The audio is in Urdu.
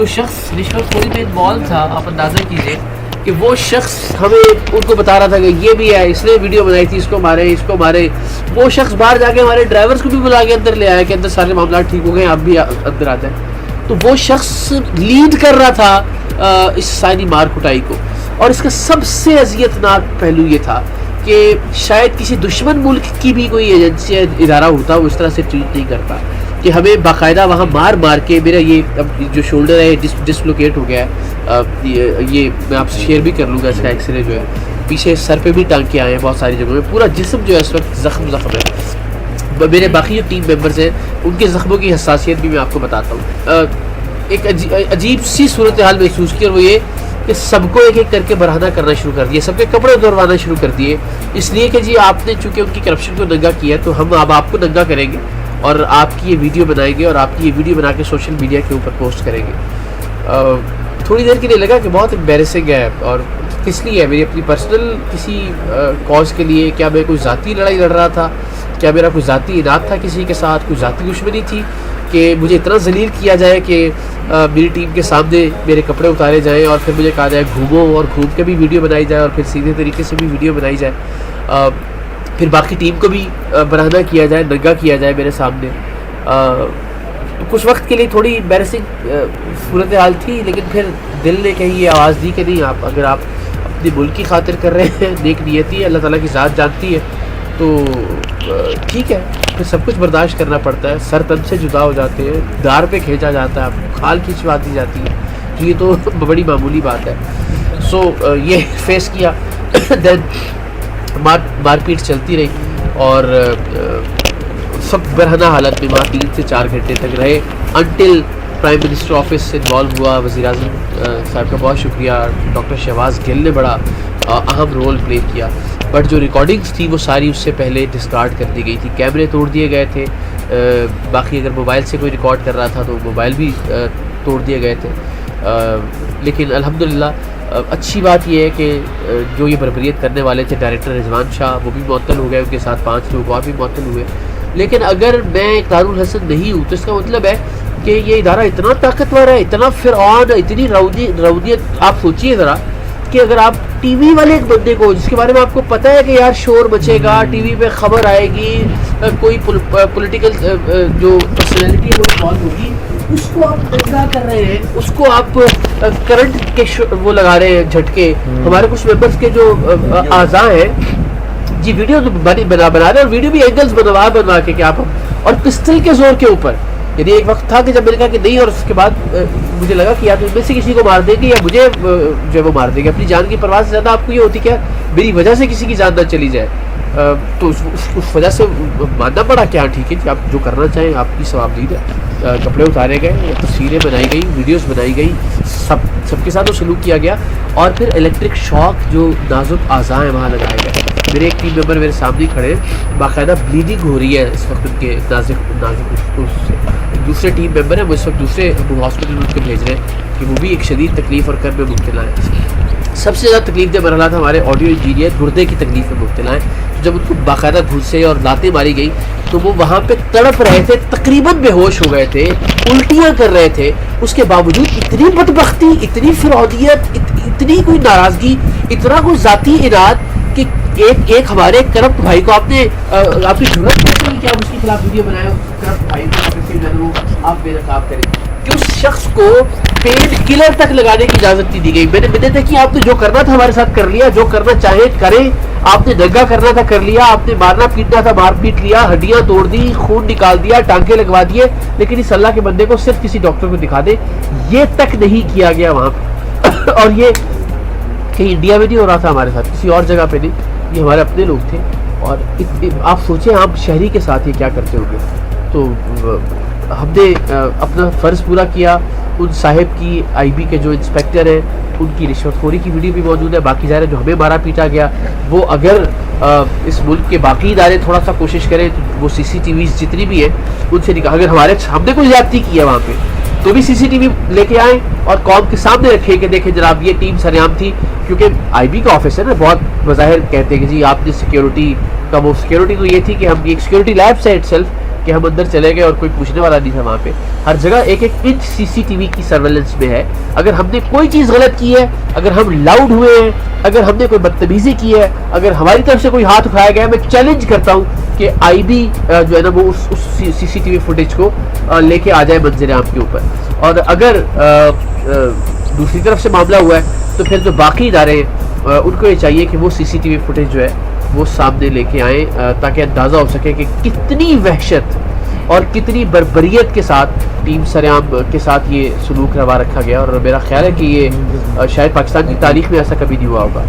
جو شخص رشوت خوری میں انوالو تھا آپ اندازہ کیجیے کہ وہ شخص ہمیں ان کو بتا رہا تھا کہ یہ بھی ہے, اس نے ویڈیو بنائی تھی, اس کو مارے, اس کو مارے. وہ شخص باہر جا کے ہمارے ڈرائیورس کو بھی بلا کے اندر لے آیا کہ اندر سارے معاملات ٹھیک ہو گئے, آپ بھی اندر آ جائیں. تو وہ شخص لیڈ کر رہا تھا اس سائنی مار کٹائی کو, اور اس کا سب سے اذیت ناک پہلو یہ تھا کہ شاید کسی دشمن ملک کی بھی کوئی ایجنسی یا ادارہ ہوتا وہ اس طرح سے ٹریٹ نہیں کرتا کہ ہمیں باقاعدہ وہاں مار مار کے, میرا یہ اب جو شولڈر ہے ڈسلوکیٹ ہو گیا ہے, یہ میں آپ سے شیئر بھی کر لوں گا, اس کا ایکس رے جو ہے پیچھے سر پہ بھی ٹانگ کے آئے ہیں بہت ساری جگہوں میں, پورا جسم جو ہے اس وقت زخم ہے. میرے باقی جو ٹیم ممبرز ہیں ان کے زخموں کی حساسیت بھی میں آپ کو بتاتا ہوں. ایک عجیب سی صورتحال محسوس کی, اور وہ یہ کہ سب کو ایک ایک کر کے برہنہ کرنا شروع کر دیا, سب کے کپڑے اتروانا شروع کر دیے, اس لیے کہ جی آپ نے چونکہ ان کی کرپشن کو ننگا کیا ہے تو ہم اب آپ کو ننگا کریں گے اور آپ کی یہ ویڈیو بنائیں گے اور آپ کی یہ ویڈیو بنا کے سوشل میڈیا کے اوپر پوسٹ کریں گے. تھوڑی دیر کے لیے لگا کہ بہت امبیرسنگ ہے, اور کس لیے ہے, میری اپنی پرسنل کسی کاز کے لیے, کیا میں کوئی ذاتی لڑائی لڑ رہا تھا, کیا میرا کوئی ذاتی اناد تھا کسی کے ساتھ, کوئی ذاتی دشمنی تھی کہ مجھے اتنا ذلیل کیا جائے کہ میری ٹیم کے سامنے میرے کپڑے اتارے جائیں اور پھر مجھے کہا جائے گھومو, اور گھوم کے بھی ویڈیو بنائی جائے اور پھر سیدھے طریقے سے بھی ویڈیو بنائی جائے, پھر باقی ٹیم کو بھی برہنہ کیا جائے, ننگا کیا جائے میرے سامنے. کچھ وقت کے لیے تھوڑی امبیرسنگ صورتحال تھی, لیکن پھر دل نے کہیں یہ آواز دی کہ نہیں, آپ اگر آپ اپنے ملک کی خاطر کر رہے ہیں, نیک نیتی ہے, اللہ تعالیٰ کی ذات جانتی ہے, تو ٹھیک ہے, پھر سب کچھ برداشت کرنا پڑتا ہے. سر تن سے جدا ہو جاتے ہیں, دار پہ کھینچا جاتا ہے, کھال کھینچوا دی جاتی ہے, یہ تو بڑی معمولی بات ہے. سو یہ فیس کیا. دین مار پیٹ چلتی رہی اور سب برہنہ حالت میں وہاں 3 سے 4 گھنٹے تک رہے, انٹل پرائم منسٹر آفس سے انوالو ہوا. وزیر اعظم صاحب کا بہت شکریہ, ڈاکٹر شہباز گل نے بڑا اہم رول پلے کیا, بٹ جو ریکارڈنگز تھی وہ ساری اس سے پہلے ڈسکارڈ کر دی گئی تھی. کیمرے توڑ دیے گئے تھے, باقی اگر موبائل سے کوئی ریکارڈ کر رہا تھا تو موبائل بھی توڑ دیے گئے تھے. لیکن الحمدللہ اچھی بات یہ ہے کہ جو یہ بربریت کرنے والے تھے ڈائریکٹر رضوان شاہ, وہ بھی معطل ہو گئے, ان کے ساتھ 5 لوگ اور بھی معطل ہوئے. لیکن اگر میں اقتدار الحسن نہیں ہوں تو اس کا مطلب ہے کہ یہ ادارہ اتنا طاقتور ہے, اتنا فرعون, اتنی رودیت. آپ سوچیے ذرا کہ اگر آپ ٹی وی والے ایک بندے کو جس کے بارے میں آپ کو پتہ ہے کہ یار شور مچے گا, ٹی وی پہ خبر آئے گی, کوئی پولیٹیکل جو پرسنالٹی ہے وہ انوالو ہوگی, اس کو آپ ننگا کر رہے ہیں, اس کو آپ کرنٹ کے وہ لگا رہے ہیں جھٹکے. ہمارے کچھ ممبرس کے جو اعضاء ہیں جی ویڈیو بنا رہے ہیں, اور ویڈیو بھی اینگلز بنوا کے کہ آپ, اور پسٹل کے زور کے اوپر. یعنی ایک وقت تھا کہ جب میں نے کہا کہ نہیں, اور اس کے بعد مجھے لگا کہ یا تو ان میں سے کسی کو مار دیں گے یا مجھے جو ہے وہ مار دیں گے. اپنی جان کی پرواہ سے زیادہ آپ کو یہ ہوتی کہ میری وجہ سے کسی کی جان نہ چلی جائے, تو اس وجہ سے ماننا پڑا کہ ہاں ٹھیک ہے جی, آپ جو کرنا چاہیں آپ کی ثواب دید ہے. کپڑے اتارے گئے, تصویریں بنائی گئی, ویڈیوز بنائی گئی, سب کے ساتھ وہ سلوک کیا گیا, اور پھر الیکٹرک شاک جو نازک اعضاء ہیں وہاں لگائے گئے. میرے ایک ٹیم ممبر میرے سامنے کھڑے, باقاعدہ بلیڈنگ ہو رہی ہے اس وقت ان کے نازک سے. دوسرے ٹیم ممبر ہیں وہ اس وقت دوسرے ہاسپٹل میں ان کو بھیج رہے ہیں کہ وہ بھی ایک شدید تکلیف اور کرب میں مبتلا ہیں. سب سے زیادہ تکلیف دہ مرحلہ تھا ہمارے آڈیو انجینئر, گردے کی تکلیف میں مبتلا ہیں. جب ان کو باقاعدہ گھسے اور لاتیں ماری گئی تو وہ وہاں پہ تڑپ رہے تھے, تقریباً بے ہوش ہو گئے تھے, الٹیاں کر رہے تھے. اس کے باوجود اتنی بدبختی, اتنی فرعونیت, اتنی کوئی ناراضگی, اتنا کوئی ذاتی اناد کہ ایک ہمارے کرپٹ بھائی کو آپ نے آپ کی ضرورت نہیں کہ آپ اس کے خلاف ویڈیو بنائے, کرپٹ بھائی کو آپ بے نقاب کریں کہ اس شخص کو پین کلر تک لگانے کی اجازت نہیں دی گئی. میں نے منت کی آپ نے جو کرنا تھا ہمارے ساتھ کر لیا, جو کرنا چاہیں کریں, آپ نے ننگا کرنا تھا کر لیا, آپ نے مارنا پیٹنا تھا مار پیٹ لیا, ہڈیاں توڑ دی, خون نکال دیا, ٹانکے لگوا دیے, لیکن اس اللہ کے بندے کو صرف کسی ڈاکٹر کو دکھا دے, یہ تک نہیں کیا گیا وہاں پہ. اور یہ کہیں انڈیا میں نہیں ہو رہا تھا ہمارے ساتھ, کسی اور جگہ پہ نہیں, یہ ہمارے اپنے لوگ تھے. اور آپ سوچیں آپ شہری کے ساتھ یہ کیا کرتے ہوں گے. تو ہم نے اپنا فرض پورا کیا. ان صاحب کی آئی بی کے جو انسپیکٹر ہیں ان کی رشوت خوری کی ویڈیو بھی موجود ہے. باقی ظاہر ہے جو ہمیں مارا پیٹا گیا وہ اگر اس ملک کے باقی ادارے تھوڑا سا کوشش کریں تو وہ سی سی ٹی ویز جتنی بھی ہیں ان سے نکال, اگر ہم نے کوئی زیادتی کی ہے وہاں پہ تو بھی سی سی ٹی وی لے کے آئیں اور قوم کے سامنے رکھیں کہ دیکھیں جناب یہ ٹیم سریعام تھی. کیونکہ آئی بی کا آفس ہے نا, بہت بظاہر کہتے ہیں کہ جی آپ نے سیکیورٹی کا, وہ سیکیورٹی تو یہ تھی کہ ہم ایک سیکیورٹی لیب سے اٹ سیلف کہ ہم اندر چلے گئے اور کوئی پوچھنے والا نہیں تھا وہاں پہ. ہر جگہ ایک ایک انچ سی سی ٹی وی کی سرویلنس میں ہے. اگر ہم نے کوئی چیز غلط کی ہے, اگر ہم لاؤڈ ہوئے ہیں, اگر ہم نے کوئی بدتمیزی کی ہے, اگر ہماری طرف سے کوئی ہاتھ اٹھایا گیا ہے, میں چیلنج کرتا ہوں کہ آئی بی جو ہے نا وہ اس سی سی ٹی وی فوٹیج کو لے کے آ جائے منظر عام کے اوپر. اور اگر دوسری طرف سے معاملہ ہوا ہے تو پھر جو باقی ادارے ہیں ان کو یہ چاہیے کہ وہ سی سی ٹی وی فوٹیج جو ہے وہ سامنے لے کے آئیں, تاکہ اندازہ ہو سکے کہ کتنی وحشت اور کتنی بربریت کے ساتھ ٹیم سریام کے ساتھ یہ سلوک روا رکھا گیا. اور میرا خیال ہے کہ یہ شاید پاکستان کی تاریخ میں ایسا کبھی نہیں ہوا ہوگا.